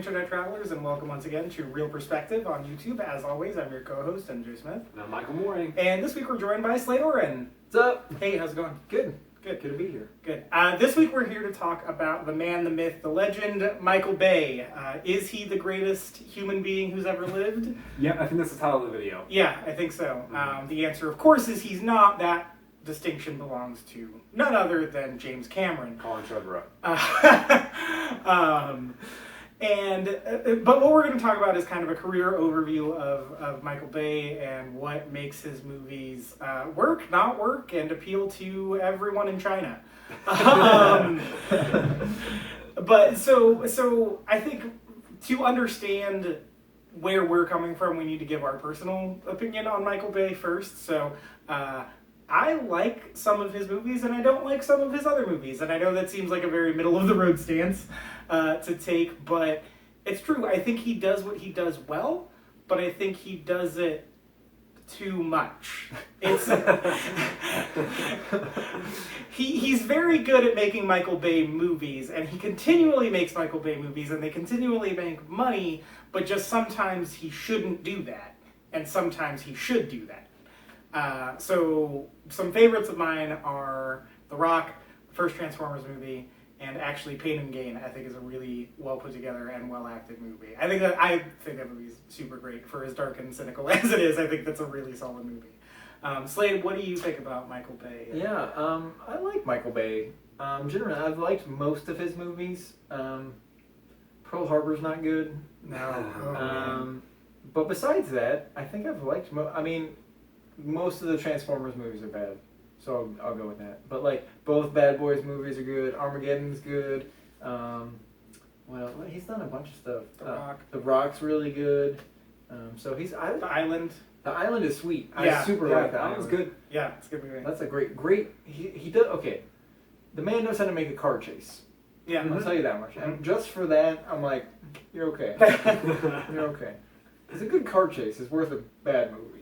Internet Travelers, and welcome once again to Real Perspective on YouTube. As always, I'm your co-host, MJ Smith. And I'm Michael Mooring. And this week we're joined by Slade Oren. What's up? Hey, how's it going? Good. Good. Good to be here. Good. This week we're here to talk about the man, the myth, the legend, Michael Bay. Is he the greatest human being who's ever lived? Yeah, I think that's the title of the video. Yeah, I think so. The answer, of course, is he's not. That distinction belongs to none other than James Cameron. Colin Trevorrow. But what we're going to talk about is kind of a career overview of Michael Bay and what makes his movies work, not work, and appeal to everyone in China. But so I think to understand where we're coming from, we need to give our personal opinion on Michael Bay first. So I like some of his movies, and I don't like some of his other movies. And I know that seems like a very middle-of-the-road stance to take, but it's true. I think he does what he does well, but I think he does it too much. It's he's very good at making Michael Bay movies, and he continually makes Michael Bay movies, and they continually make money, but just sometimes he shouldn't do that, and sometimes he should do that. So some favorites of mine are The Rock, the first Transformers movie, and actually Pain and Gain. I think is a really well put together and well acted movie. I think that movie's super great for as dark and cynical as it is. I think that's a really solid movie. Slade, what do you think about Michael Bay? Yeah, I like Michael Bay. Generally, I've liked most of his movies. Pearl Harbor's not good. No. But besides that, I think I've liked. Most of the Transformers movies are bad, so I'll go with that. But like both Bad Boys movies are good. Armageddon's good. Well, he's done a bunch of stuff. The Rock. The Rock's really good. So The Island. The Island is sweet. Yeah, I super Yeah, like that Island. was good. Yeah, it's a good movie. That's a great. He does okay. The man knows how to make a car chase. Yeah. I'll tell you that much. And just for that, I'm like, you're okay. You're okay. Because a good car chase is worth a bad movie.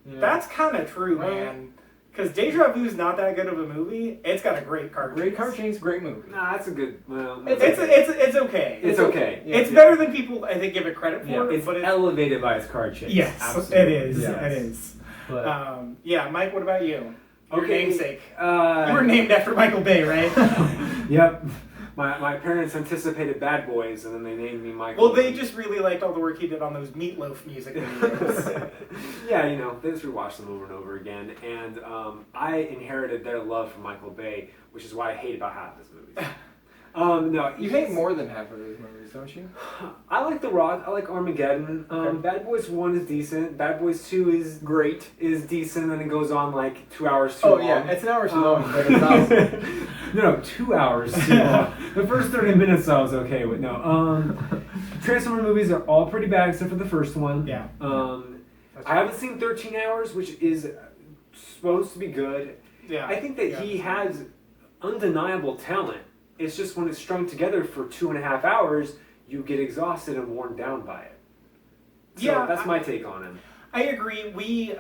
You know? That's kind of true, man. Because Deja Vu's not that good of a movie. It's got a great car chase. Great car chase, great movie. Nah, that's a good. Well, It's okay. It's okay. Yeah, It's better than people I think give it credit for. Yeah, it's but elevated by its card chase. Yes, Absolutely. it is. Yes. It is. But, Yeah, Mike. What about you? Your Okay, namesake. You were named after Michael Bay, right? Yep. My parents anticipated Bad Boys, and then they named me Michael. Well, they just really liked all the work he did on those Meatloaf music videos. Yeah, they just rewatched them over and over again, and I inherited their love for Michael Bay, which is why I hate about half his movies. No, you hate more than half of his movies, don't you? I like The Rock. I like Armageddon. Okay. Bad Boys 1 is decent. Bad Boys 2 is Great. Is decent, and it goes on like 2 hours too long. Oh yeah, it's an hour too long, but it's awesome. No, 2 hours too long. The first 30 minutes I was okay with. No, Transformer movies are all pretty bad except for the first one. Yeah. I haven't seen 13 Hours, which is supposed to be good. Yeah. I think that he has undeniable talent. It's just when it's strung together for 2.5 hours, you get exhausted and worn down by it. So Yeah, that's my take on him. I agree. We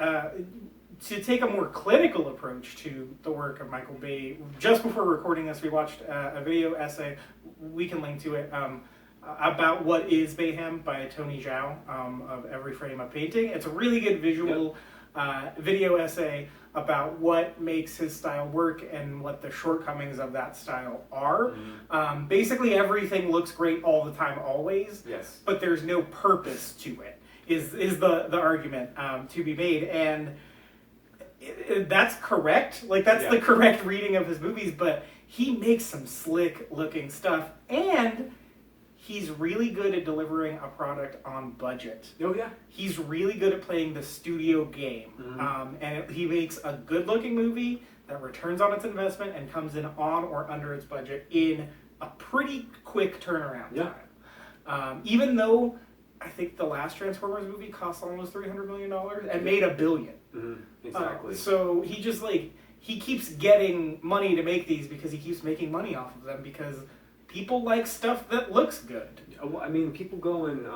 to take a more clinical approach to the work of Michael Bay. Just before recording this, we watched a video essay. We can link to it about what is Bayhem by Tony Zhao of Every Frame a Painting. It's a really good visual video essay about what makes his style work and what the shortcomings of that style are. Mm-hmm. Basically, everything looks great all the time, always. Yes. But there's no purpose to it. Is the argument to be made, and that's correct. Like that's the correct reading of his movies. But he makes some slick looking stuff, and he's really good at delivering a product on budget. Oh yeah. He's really good at playing the studio game, and he makes a good looking movie that returns on its investment and comes in on or under its budget in a pretty quick turnaround time. Even though I think the last Transformers movie cost almost $300 million and made $1 billion. Mm-hmm. Exactly. So he just he keeps getting money to make these because he keeps making money off of them because people like stuff that looks good. Well, I mean, people go and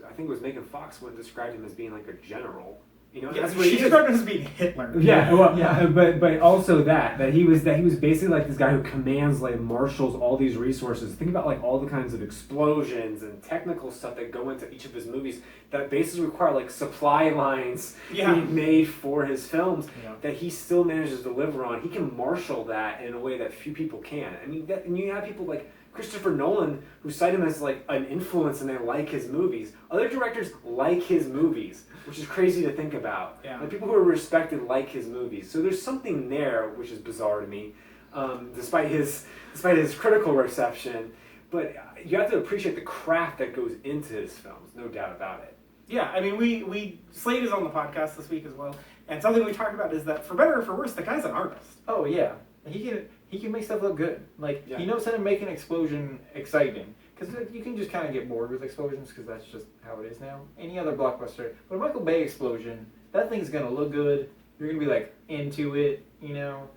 I think it was Megan Fox when described him as being like a general. You know, Yeah, that's what she he is. described him as being Hitler. Yeah, well, Yeah. but also that he was basically like this guy who commands, like, marshals all these resources. Think about like all the kinds of explosions and technical stuff that go into each of his movies that basically require like supply lines being made for his films that he still manages to deliver on. He can marshal that in a way that few people can. I mean, and you have people like Christopher Nolan, who cite him as like an influence and they like his movies. Other directors like his movies, which is crazy to think about. Yeah. Like, people who are respected like his movies. So there's something there which is bizarre to me, despite his critical reception. But you have to appreciate the craft that goes into his films, no doubt about it. Yeah, I mean, we Slade is on the podcast this week as well, and something we talked about is that for better or for worse, the guy's an artist. Oh yeah, he can make stuff look good. Like he knows how to make an explosion exciting. Because you can just kind of get bored with explosions because that's just how it is now. Any other blockbuster, but a Michael Bay explosion, that thing's gonna look good. You're gonna be like into it, you know.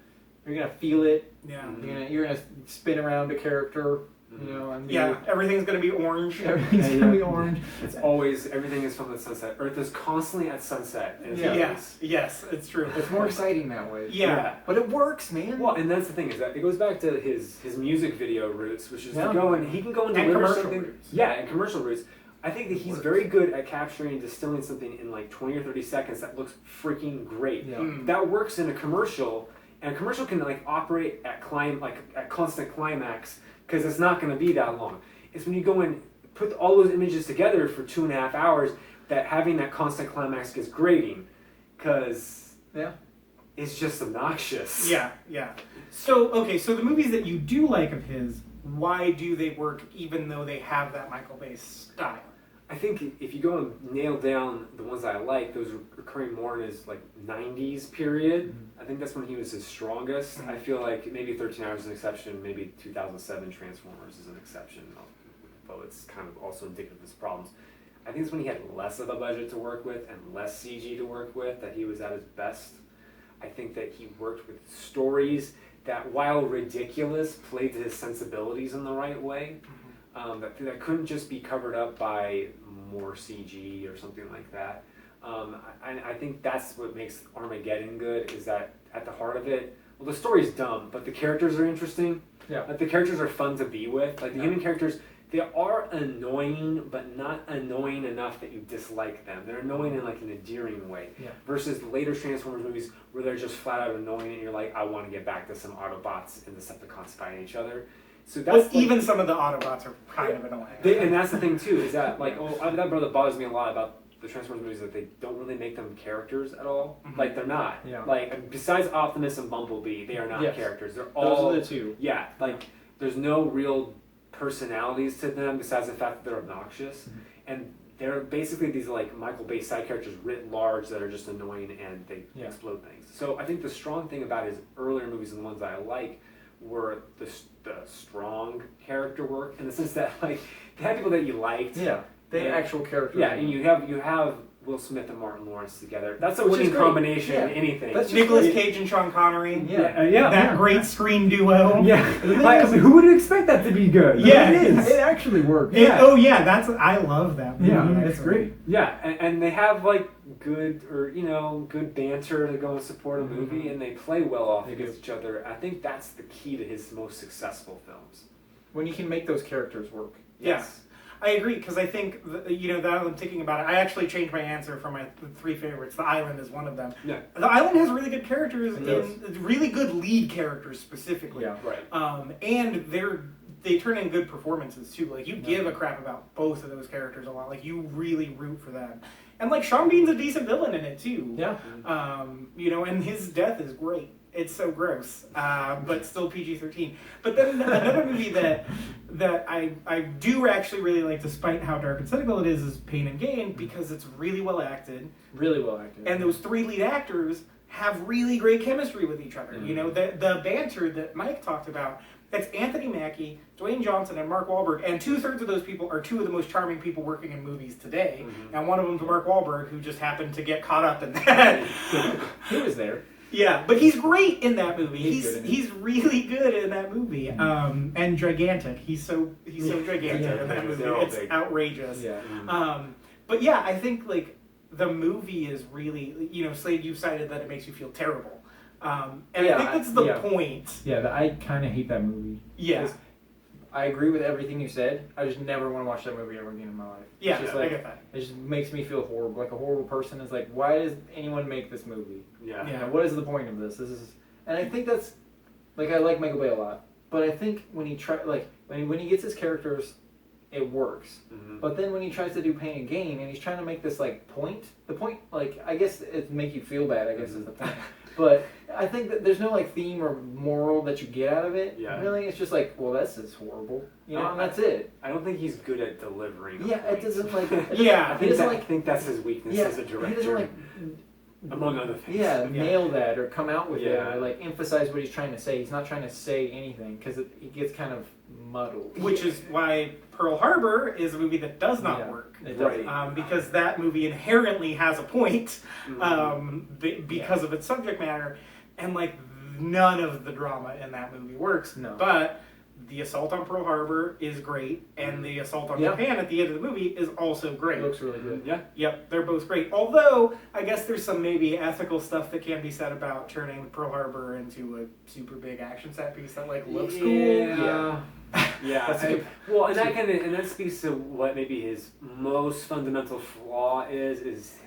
You're gonna feel it. Yeah. You're gonna spin around a character, you know. And everything's gonna be orange. Everything's gonna be orange. It's always, everything is from the sunset. Earth is constantly at sunset. In his movies. Yes, it's true. It's more exciting that way. Yeah. But it works, man. Well, and that's the thing, is that it goes back to his music video roots, which is Yeah. to go and he can go and And deliver commercial something. roots. Yeah, and commercial roots. I think that he's very good at capturing and distilling something in like 20 or 30 seconds that looks freaking great. Yeah. That works in a commercial, and a commercial can like operate at constant climax because it's not going to be that long. It's when you go and put all those images together for 2.5 hours that having that constant climax gets grating, because it's just obnoxious. Yeah. So the movies that you do like of his, why do they work even though they have that Michael Bay style? I think if you go and nail down the ones that I like, those recurring more in his like 90s period. Mm-hmm. I think that's when he was his strongest. I feel like maybe 13 Hours is an exception, maybe 2007 Transformers is an exception, though it's kind of also indicative of his problems. I think it's when he had less of a budget to work with and less CG to work with that he was at his best. I think that he worked with stories that, while ridiculous, played to his sensibilities in the right way. That couldn't just be covered up by more CG or something like that. I think that's what makes Armageddon good, is that at the heart of it, well, the story's dumb, but the characters are interesting. Yeah. Like, the characters are fun to be with. Like, the human characters, they are annoying, but not annoying enough that you dislike them. They're annoying in like an endearing way. Yeah. Versus the later Transformers movies where they're just flat out annoying and you're like, I want to get back to some Autobots and the Decepticons fighting each other. So that's even some of the Autobots are kind of annoying. And that's the thing too, is that that bothers me a lot about the Transformers movies, that they don't really make them characters at all. Mm-hmm. Like, they're not. Yeah. Like, besides Optimus and Bumblebee, they are not characters. They're all those are the two. Yeah, like there's no real personalities to them besides the fact that they're obnoxious, and they're basically these like Michael Bay side characters writ large that are just annoying and they explode things. So I think the strong thing about his earlier movies and the ones that I like were the strong character work, in the sense that like they had people that you liked. Yeah, they had actual characters. Yeah, and you have Will Smith and Martin Lawrence together. That's a winning combination in anything. That's Nicolas Cage and Sean Connery. Yeah. Great screen duo. Yeah. Who would expect that to be good? Yeah, it is. It actually works. I love that movie. Yeah, it's great. Yeah, and they have like good banter to go and support a movie, and they play well off against each other. I think that's the key to his most successful films. When you can make those characters work. Yes. I agree, because I think, that I'm thinking about it, I actually changed my answer from my three favorites. The Island is one of them. Yeah. The Island has really good characters, and really good lead characters specifically. Yeah. Right. And they turn in good performances too. Like, you give a crap about both of those characters a lot. Like, you really root for them. And like, Sean Bean's a decent villain in it too. Yeah. And his death is great. It's so gross, but still PG-13. But then another movie that I do actually really like, despite how dark and cynical it is Pain and Gain, because it's really well acted. Really well acted. And those three lead actors have really great chemistry with each other. Mm-hmm. The banter that Mike talked about, it's Anthony Mackie, Dwayne Johnson, and Mark Wahlberg, and 2/3 of those people are two of the most charming people working in movies today. Mm-hmm. And one of them's Mark Wahlberg, who just happened to get caught up in that. He was there. Yeah, but he's great in that movie. He's really good in that movie. And gigantic. He's so gigantic in that movie. It's outrageous. Yeah. But yeah, I think like the movie is really, Slade, you cited that it makes you feel terrible. And Yeah, I think that's the yeah. point. Yeah, I kind of hate that movie. Yeah. I agree with everything you said. I just never want to watch that movie ever again in my life. Yeah, It's just I like, get that. it just makes me feel horrible. Like a horrible person is like, why does anyone make this movie? Yeah. Yeah. What is the point of this? And I think that's, like, I like Michael Bay a lot, but I think when he when he gets his characters, it works. Mhm. But then when he tries to do Pain and Gain, and he's trying to make this like point, the point, like, I guess it make you feel bad, I guess is the point. But I think that there's no like theme or moral that you get out of it. Yeah. Really, it's just like, well, this is horrible, No, and that's it. I don't think he's good at delivering. a Yeah, point. it doesn't like. Yeah, I he doesn't I think that's his weakness as a He director, doesn't like. among other things. Yeah, nail that or come out with it Yeah. or like emphasize what he's trying to say. He's not trying to say anything because it gets kind of muddled. Which is why Pearl Harbor is a movie that does not Yeah, work. it Right. doesn't. Because that movie inherently has a point Mhm. because of its subject matter, and like none of the drama in that movie works. No. But the assault on Pearl Harbor is great, and the assault on Yeah. Japan at the end of the movie is also great. It looks really good. Yeah. Yep, they're both great. Although I guess there's some maybe ethical stuff that can be said about turning Pearl Harbor into a super big action set piece that like looks cool. Yeah. Yeah. That's a good- Well, and that speaks to what maybe his most fundamental flaw is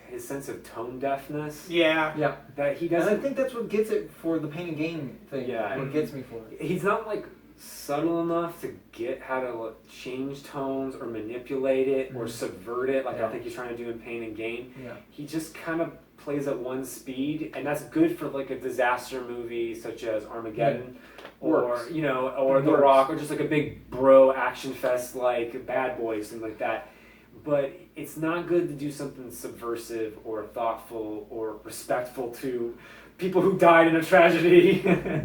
his sense of tone deafness. Yeah. Yeah, That he and I doesn't. think that's what gets it for the Pain and Gain thing. Yeah. What gets me for it. He's not like subtle enough to get how to like, change tones or manipulate it or Mhm. subvert it, like I Yeah. think he's trying to do in Pain and Gain. Yeah. He just kind of plays at one speed, and that's good for like a disaster movie such as Armageddon, or Works. or It The works. Rock, or just like a big bro action fest like Bad Boys, something like that. But it's not good to do something subversive or thoughtful or respectful to people who died in a tragedy.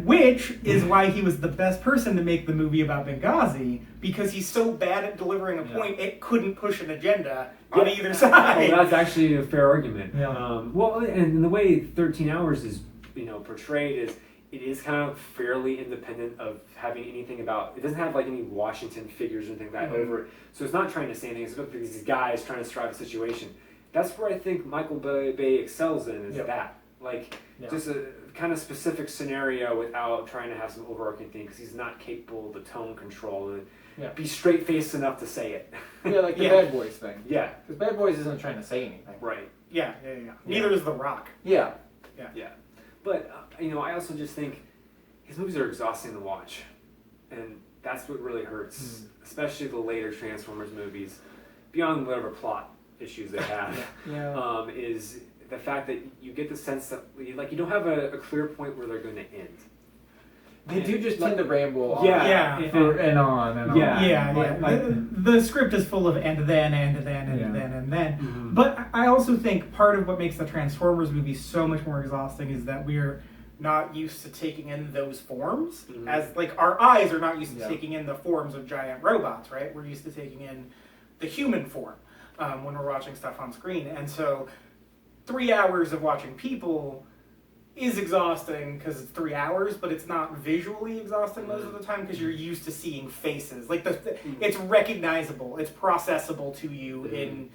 Which is why he was the best person to make the movie about Benghazi, because he's so bad at delivering a Yeah. point, it couldn't push an agenda on Yeah. either Oh, side. that's actually a fair argument. Yeah. Well, and the way 13 Hours is, portrayed is it is kind of fairly independent of having anything about. It doesn't have like any Washington figures or anything like that Mhm. over it. So it's not trying to say anything. It's about these guys trying to strive a situation. That's where I think Michael Bay excels in is Yep. that. Like Yeah. just a kind of specific scenario without trying to have some overarching thing because he's not capable of the tone control and Yeah. be straight faced enough to say it. Yeah, like the Yeah. Bad Boys thing. Yeah. Because Bad Boys isn't trying to say anything. Right. Yeah. Neither is The Rock. Yeah. Yeah, but I also just think his movies are exhausting to watch, and that's what really hurts, especially the later Transformers movies. Beyond whatever plot issues they have, Yeah. is the fact that you get the sense that you don't have a clear point where they're going to end. They do just tend to ramble on. Yeah. And on and on. Yeah. The script is full of and then and then and Yeah. then and then. Mhm. But I also think part of what makes the Transformers movie so much more exhausting is that we're not used to taking in those forms. Mhm. As like our eyes are not used to Yeah. taking in the forms of giant robots, right? We're used to taking in the human form when we're watching stuff on screen. And so 3 hours of watching people is exhausting because it's 3 hours, but it's not visually exhausting most of the time because you're used to seeing faces. Like it's recognizable, it's processable to you in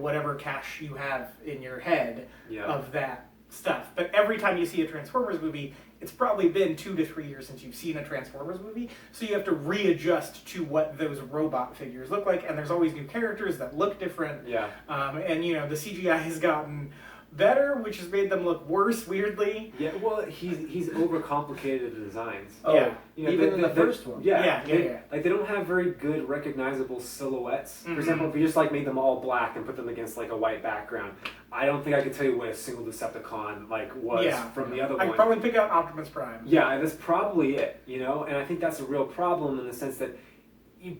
whatever cache you have in your head Yeah. of that stuff. But every time you see a Transformers movie, it's probably been 2 to 3 years since you've seen a Transformers movie, so you have to readjust to what those robot figures look like, and there's always new characters that look different. Yeah. And the CGI has gotten better, which has made them look worse, weirdly. Yeah. Well, he's overcomplicated the designs. Oh, Yeah. even in the first one. Yeah, Yeah. Like they don't have very good recognizable silhouettes. For Mhm. example, if you just like made them all black and put them against like a white background, I don't think I could tell you what a single Decepticon like was Yeah. from the other I one. could probably pick out Optimus Prime. Yeah, that's probably it. And I think that's a real problem in the sense that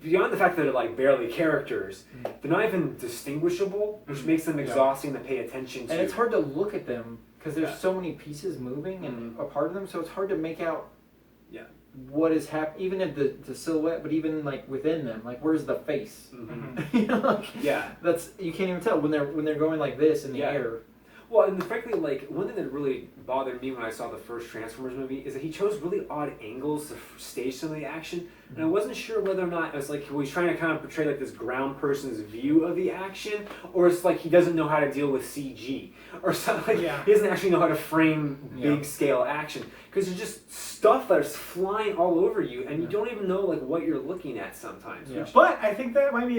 beyond the fact that they're like barely characters, they're not even distinguishable, which makes them exhausting to pay attention to. And it's hard to look at them because there's Yeah. so many pieces moving and a part of them, so it's hard to make out Yeah. what is happening, even at the silhouette, but even like within them, like where's the face? Mhm. Mhm. Like, Yeah. that's you can't even tell when they're going like this in the Yeah. air. Well, and frankly, like, one thing that really bothered me when I saw the first Transformers movie is that he chose really odd angles to stage some of the action, and I wasn't sure whether or not it was like he was trying to kind of portray like this ground person's view of the action, or it's like he doesn't know how to deal with CG, or something. Like, he doesn't actually know how to frame big scale action, because there's just stuff that's flying all over you, and you don't even know like what you're looking at sometimes. Yeah. But I think that it might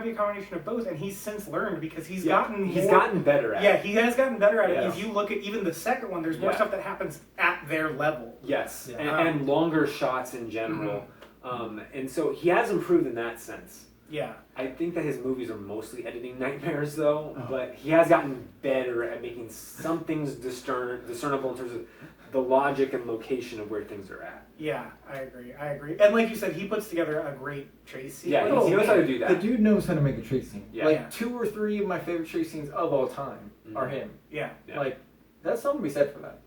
be a combination of both, and he's since learned because he's gotten better at it. Yeah, he has gotten better at it. If you look at even the second one, there's more stuff that happens at their level. Yes, and longer shots in general. And so he has improved in that sense. Yeah. I think that his movies are mostly editing nightmares, though, but he has gotten better at making some things discernible in terms of the logic and location of where things are at. Yeah, I agree. And like you said, he puts together a great chase scene. Yeah, he knows how to do that. The dude knows how to make a chase scene. Yeah. Like 2 or 3 of my favorite chase scenes of all time are him. Yeah. Like, that's something to be said for that.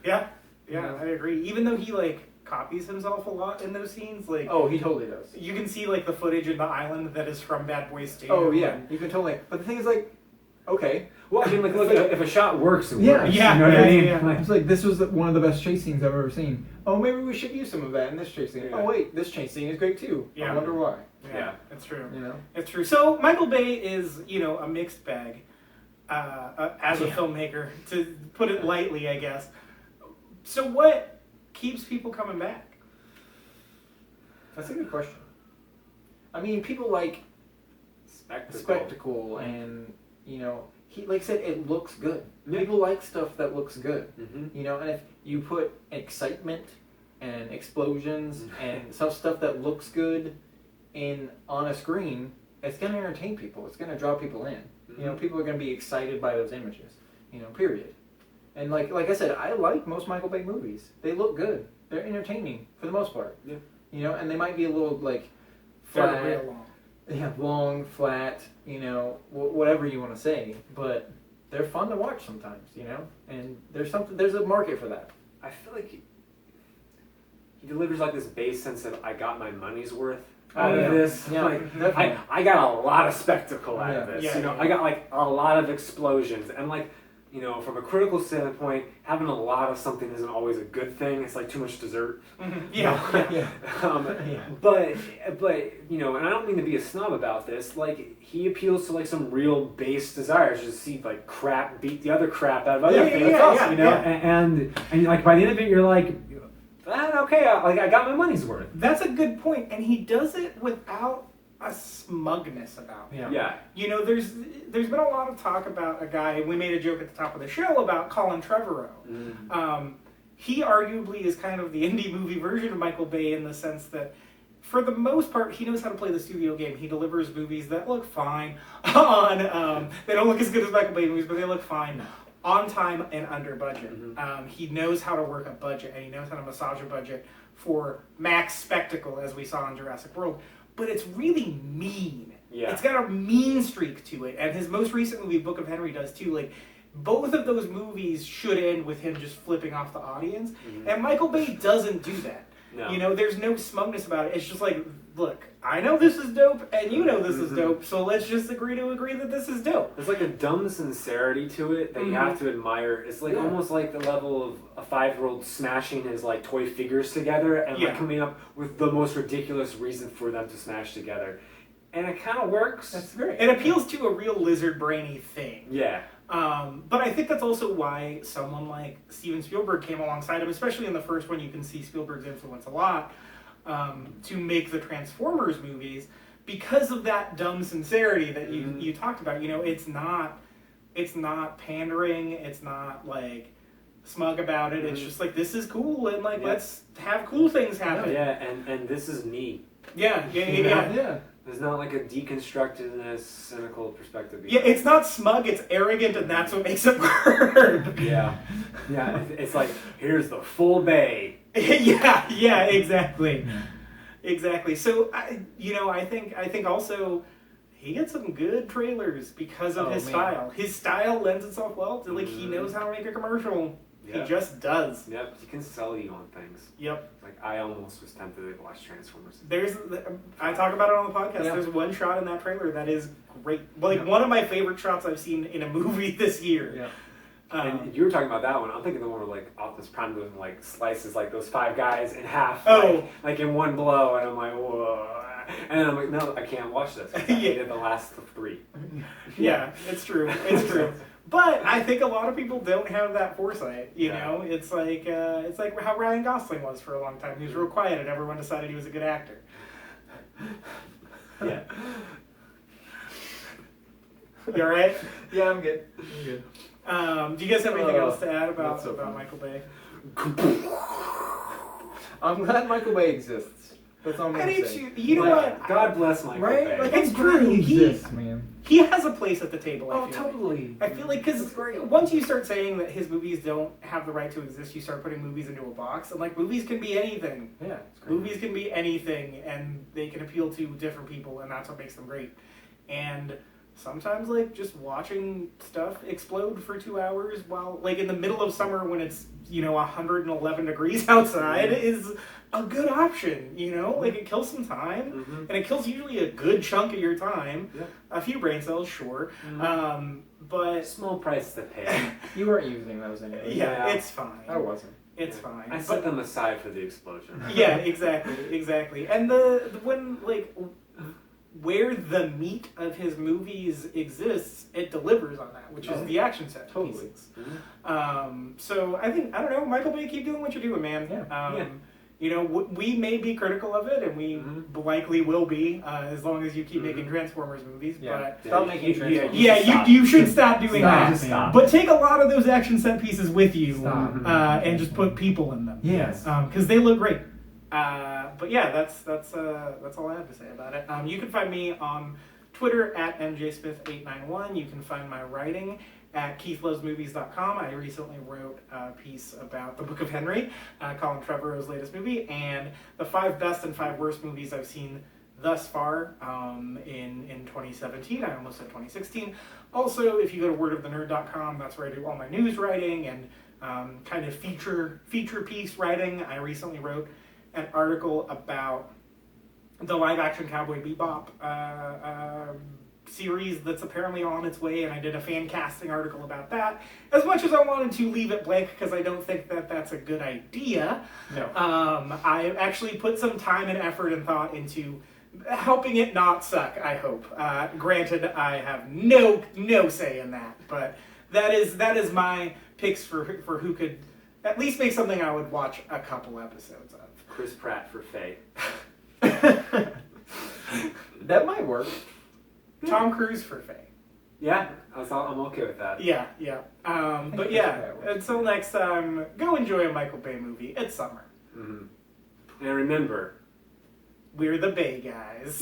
Yeah, I agree. Even though he like copies himself a lot in those scenes, like He totally does. you can see like the footage in the island that is from Bad Boys 2. Oh yeah, you can totally. But the thing is, like, okay. Well, I mean, like, look, if a shot works, it Yeah, works. Yeah, you know what I mean? yeah. Like, It's like this was one of the best chase scenes I've ever seen. Oh, maybe we should use some of that in this chase scene. Yeah. Oh wait, this chase scene is great too. Yeah. I wonder why. Yeah. It's true. You know. It's true. So Michael Bay is, a mixed bag as a filmmaker, to put it lightly, I guess. So what keeps people coming back? That's a good question. I mean, people like spectacle, and he like I said, it looks good. Yeah. People like stuff that looks good. Mm-hmm. And if you put excitement and explosions and stuff that looks good on a screen, it's gonna entertain people. It's gonna draw people in. People are gonna be excited by those images. Period. And like I said, I like most Michael Bay movies. They look good. They're entertaining for the most part. Yeah. And they might be a little like They're flat. real long. Yeah, long, flat, whatever you want to say, but they're fun to watch sometimes, and there's a market for that. I feel like he delivers like this base sense of I got my money's worth out of this. Yeah, Like, definitely. I got a lot of spectacle out of this. Yeah. I got like a lot of explosions, and like, from a critical standpoint, having a lot of something isn't always a good thing. It's like too much dessert. Yeah. But and I don't mean to be a snob about this. Like, he appeals to like some real base desires, just see like crap beat the other crap out of other things. That's awesome, And like by the end of it, you're like, okay, I got my money's worth. That's a good point, and he does it without a smugness about it. Yeah. There's been a lot of talk about a guy. We made a joke at the top of the show about Colin Trevorrow. He arguably is kind of the indie movie version of Michael Bay in the sense that, for the most part, he knows how to play the studio game. He delivers movies that look fine on. They don't look as good as Michael Bay movies, but they look fine on time and under budget. He knows how to work a budget, and he knows how to massage a budget for max spectacle, as we saw in Jurassic World. But it's really mean. Yeah. It's got a mean streak to it. And his most recent movie, Book of Henry, does too. Like, both of those movies should end with him just flipping off the audience. And Michael Bay doesn't do that. No. There's no smugness about it. It's just like, look, I know this is dope, and you know this is dope, so let's just agree that this is dope. There's like a dumb sincerity to it that you have to admire. It's like almost like the level of a 5-year-old smashing his like toy figures together and like coming up with the most ridiculous reason for them to smash together. And it kind of works. That's great. It appeals to a real lizard brainy thing. Yeah. But I think that's also why someone like Steven Spielberg came alongside him, especially in the first one. You can see Spielberg's influence a lot to make the Transformers movies because of that dumb sincerity that you talked about. It's not pandering. It's not like smug about it. It's just like, this is cool, and like let's have cool things happen. Yeah, and this is me. Yeah. There's not like a deconstructedness, cynical perspective. Yeah, it's not smug, it's arrogant, and that's what makes it work. Yeah, it's like, here's the full bay. yeah, exactly. So I think also he gets some good trailers because of his style. His style lends itself well to he knows how to make a commercial. Yeah. He just does. Yep, he can sell you on things. Yep. Like, I almost was tempted to watch Transformers. I talk about it on the podcast. Yeah. There's one shot in that trailer that is great. One of my favorite shots I've seen in a movie this year. And you were talking about that one. I'm thinking the one where like Optimus Prime goes and like slices like those 5 guys in half, Oh. like in one blow, and I'm like, whoa. And then I'm like, no, I can't watch this. 'Cause I hated the last 3. Yeah, it's true. It's true. But I think a lot of people don't have that foresight. You know, it's like how Ryan Gosling was for a long time. He was real quiet, and everyone decided he was a good actor. Yeah. You all right? Yeah, I'm good. I'm good. Do you guys have anything else to add That's so about funny. Michael Bay? I'm glad Michael Bay exists. That's all I'm I gonna need say. to. You know Like, what? God bless Michael Right? Bay. Like, It's I'm glad true. he He exists, man. he has a place at the table. Oh, I feel like. totally. I feel like because once you start saying that his movies don't have the right to exist, you start putting movies into a box. And like movies can be anything. Yeah, it's great. Movies can be anything, and they can appeal to different people, and that's what makes them great. And sometimes, like, just watching stuff explode for 2 hours while, like, in the middle of summer when it's, 111 degrees outside is a good option, Like, it kills some time, Mm-hmm. and it kills usually a good chunk of your time. Yeah. A few brain cells, sure. Mhm. But, Small price to pay. You weren't using those anyway. yeah, Yeah. it's fine. I wasn't. It's fine. I set them aside for the explosion. Yeah, exactly. And when like where the meat of his movies exists, it delivers on that, which is the action set Totally. pieces. Mhm. So I don't know, Michael Bay, keep doing what you're doing, man. Yeah. We may be critical of it, and we Mhm. likely will be, as long as you keep Mhm. making Transformers movies. Yeah. But Stop making Transformers. you should stop doing Stop. that. Just stop. But take a lot of those action set pieces with you, Stop. and just put people in them. Yes. Because they look great. But yeah, that's all I have to say about it. You can find me on Twitter at mjsmith891. You can find my writing at keithlovesmovies.com. I recently wrote a piece about the Book of Henry, Colin Trevorrow's latest movie, and the 5 best and 5 worst movies I've seen thus far in 2017. I almost said 2016. Also, if you go to wordofthenerd.com, that's where I do all my news writing and kind of feature piece writing. I recently wrote an article about the live action Cowboy Bebop series that's apparently on its way, and I did a fan casting article about that. As much as I wanted to leave it blank because I don't think that that's a good idea, No. I actually put some time and effort and thought into helping it not suck, I hope. Granted, I have no say in that, but that is my picks for who could at least make something I would watch a couple episodes of. Chris Pratt for Faye. That might work. Tom Cruise for Faye. Yeah, I'm okay with that. Yeah. But yeah, until next time, go enjoy a Michael Bay movie. It's summer. Mm-hmm. And remember, We're the Bay Guys.